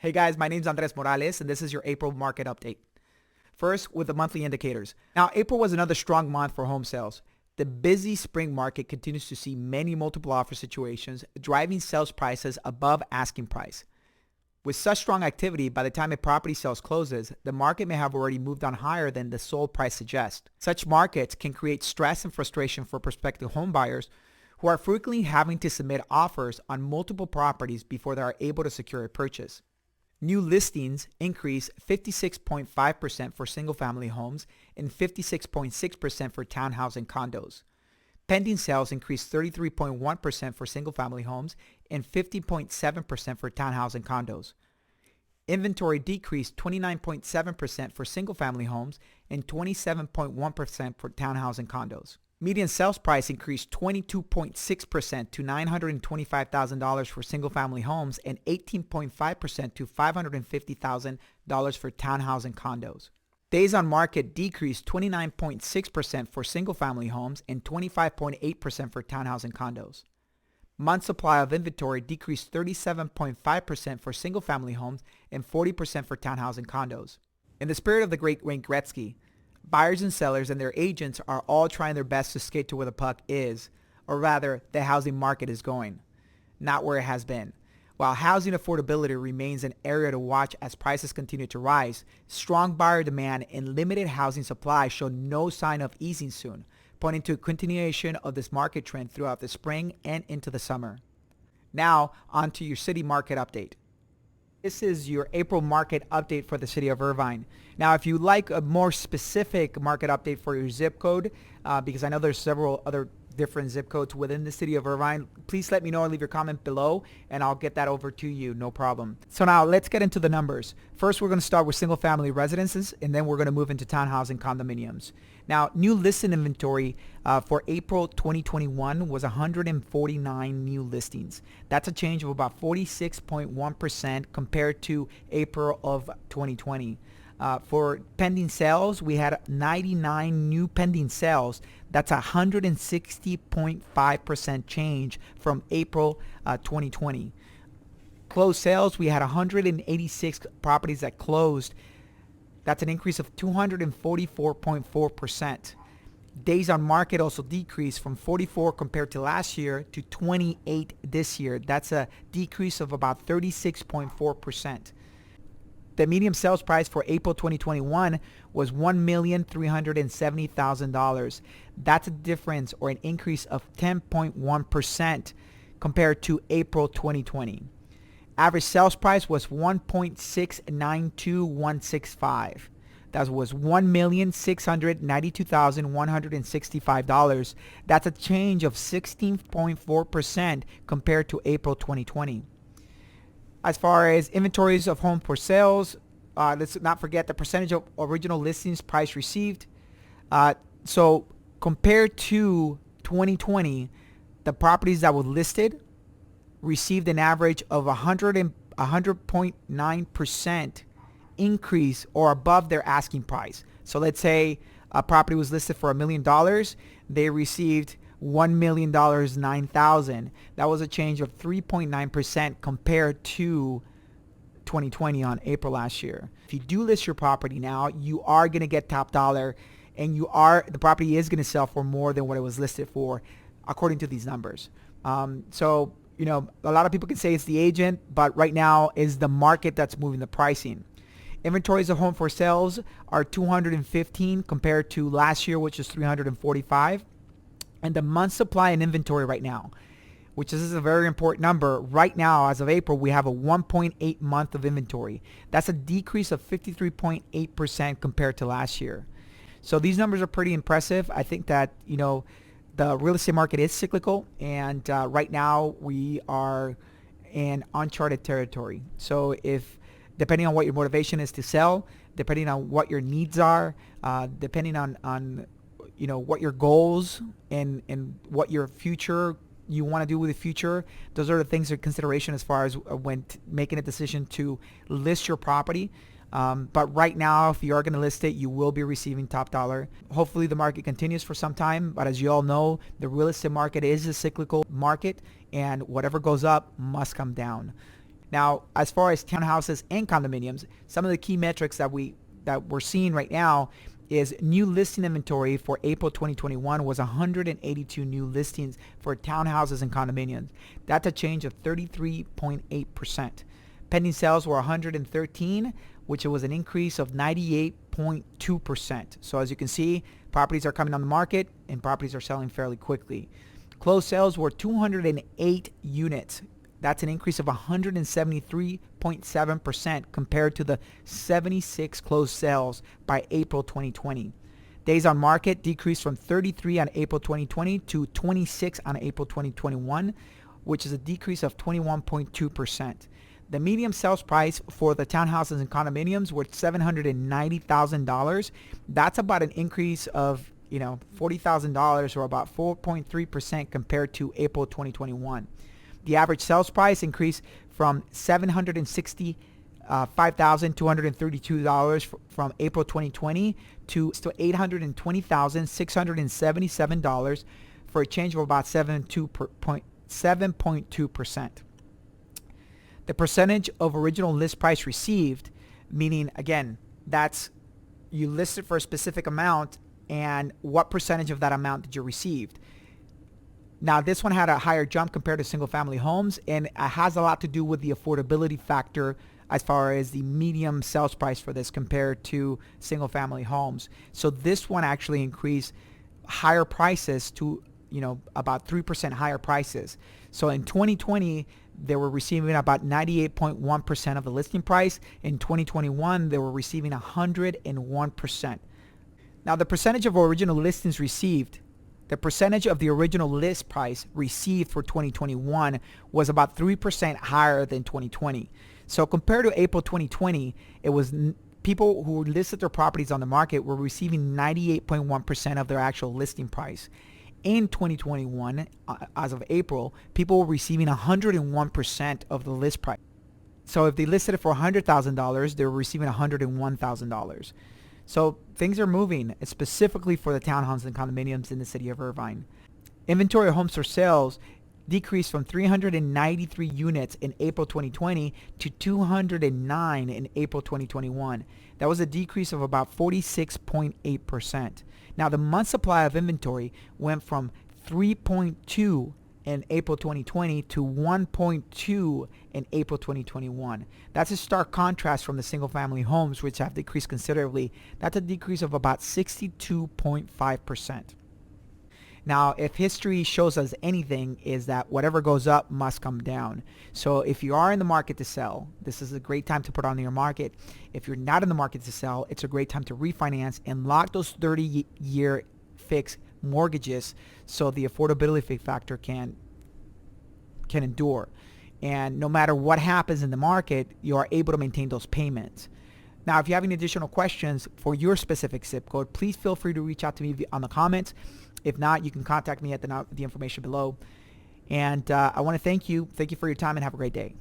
Hey guys, my name's Andres Morales and this is your April market update. First, with the monthly indicators. Now, April was another strong month for home sales. The busy spring market continues to see many multiple offer situations, driving sales prices above asking price. With such strong activity, by the time a property sales closes, the market may have already moved on higher than the sold price suggests. Such markets can create stress and frustration for prospective home buyers who are frequently having to submit offers on multiple properties before they are able to secure a purchase. New listings increased 56.5% for single-family homes and 56.6% for townhouse and condos. Pending sales increased 33.1% for single-family homes and 50.7% for townhouse and condos. Inventory decreased 29.7% for single-family homes and 27.1% for townhouse and condos. Median sales price increased 22.6% to $925,000 for single-family homes and 18.5% to $550,000 for townhouse and condos. Days on market decreased 29.6% for single-family homes and 25.8% for townhouse and condos. Month supply of inventory decreased 37.5% for single-family homes and 40% for townhouse and condos. In the spirit of the great Wayne Gretzky, buyers and sellers and their agents are all trying their best to skate to where the puck is, or rather, the housing market is going, not where it has been. While housing affordability remains an area to watch as prices continue to rise, strong buyer demand and limited housing supply show no sign of easing soon, pointing to a continuation of this market trend throughout the spring and into the summer. Now, on to your city market update. This is your April market update for the city of Irvine. Now, if you like a more specific market update for your zip code, because I know there's several other different zip codes within the city of Irvine, please let me know and leave your comment below and I'll get that over to you, no problem. So now let's get into the numbers. First, we're going to start with single family residences and then we're going to move into townhouse and condominiums. Now, new listing inventory for April 2021 was 149 new listings. That's a change of about 46.1% compared to April of 2020. For pending sales, we had 99 new pending sales. That's a 160.5% change from April 2020. Closed sales, we had 186 properties that closed. That's an increase of 244.4%. Days on market also decreased from 44 compared to last year to 28 this year. That's a decrease of about 36.4%. The median sales price for April 2021 was $1,370,000. That's a difference or an increase of 10.1% compared to April 2020. Average sales price was $1.692165. That was $1,692,165. That's a change of 16.4% compared to April 2020. As far as inventories of home for sales, let's not forget the percentage of original listings price received. So compared to 2020, the properties that were listed received an average of 100.9% increase or above their asking price. So let's say a property was listed for $1 million. They received $1,000,900. That was a change of 3.9% compared to 2020 on April last year. If you do list your property now, you are going to get top dollar and the property is going to sell for more than what it was listed for according to these numbers. So, you know, a lot of people can say it's the agent, but right now is the market that's moving the pricing. Inventories of home for sales are 215 compared to last year, which is 345. And the month supply and inventory right now, which is a very important number. Right now, as of April, we have a 1.8 month of inventory. That's a decrease of 53.8% compared to last year. So these numbers are pretty impressive. I think that, you know, the real estate market is cyclical. And right now we are in uncharted territory. So if, depending on what your motivation is to sell, depending on what your needs are, depending on you know, what your goals and what your future you want to do with the future, those are the things in consideration as far as when making a decision to list your property. But right now, if you are going to list it, you will be receiving top dollar. Hopefully the market continues for some time, but as you all know, the real estate market is a cyclical market and whatever goes up must come down. Now, as far as townhouses and condominiums, some of the key metrics that we're seeing right now is new listing inventory for April 2021 was 182 new listings for townhouses and condominiums. That's a change of 33.8%. Pending sales were 113, which was an increase of 98.2%. So as you can see, properties are coming on the market and properties are selling fairly quickly. Closed sales were 208 units. That's an increase of 173.7% compared to the 76 closed sales by April 2020. Days on market decreased from 33 on April 2020 to 26 on April 2021, which is a decrease of 21.2%. The median sales price for the townhouses and condominiums were $790,000. That's about an increase of $40,000 or about 4.3% compared to April 2021. The average sales price increased from $765,232 from April 2020 to $820,677 for a change of about 7.2%. The percentage of original list price received, meaning again, that's you listed for a specific amount and what percentage of that amount did you receive. Now, this one had a higher jump compared to single family homes, and it has a lot to do with the affordability factor as far as the medium sales price for this compared to single family homes. So this one actually increased higher prices to, about 3% higher prices. So in 2020, they were receiving about 98.1% of the listing price. In 2021, they were receiving 101%. Now, the percentage of original listings received, the percentage of the original list price received for 2021 was about 3% higher than 2020. So compared to April 2020, it was people who listed their properties on the market were receiving 98.1% of their actual listing price. In 2021, as of April, people were receiving 101% of the list price. So if they listed it for $100,000, they were receiving $101,000. So things are moving, specifically for the townhomes and condominiums in the city of Irvine. Inventory of homes for sales decreased from 393 units in April 2020 to 209 in April 2021. That was a decrease of about 46.8%. Now, the month supply of inventory went from 3.2 in April 2020 to 1.2 in April 2021. That's a stark contrast from the single family homes, which have decreased considerably. That's a decrease of about 62.5%. Now, if history shows us anything, is that whatever goes up must come down. So if you are in the market to sell, this is a great time to put on your market. If you're not in the market to sell, it's a great time to refinance and lock those 30-year fixed mortgages so the affordability factor can endure. And no matter what happens in the market, you are able to maintain those payments. Now, if you have any additional questions for your specific zip code, please feel free to reach out to me on the comments. If not, you can contact me at the information below. And I want to thank you. Thank you for your time and have a great day.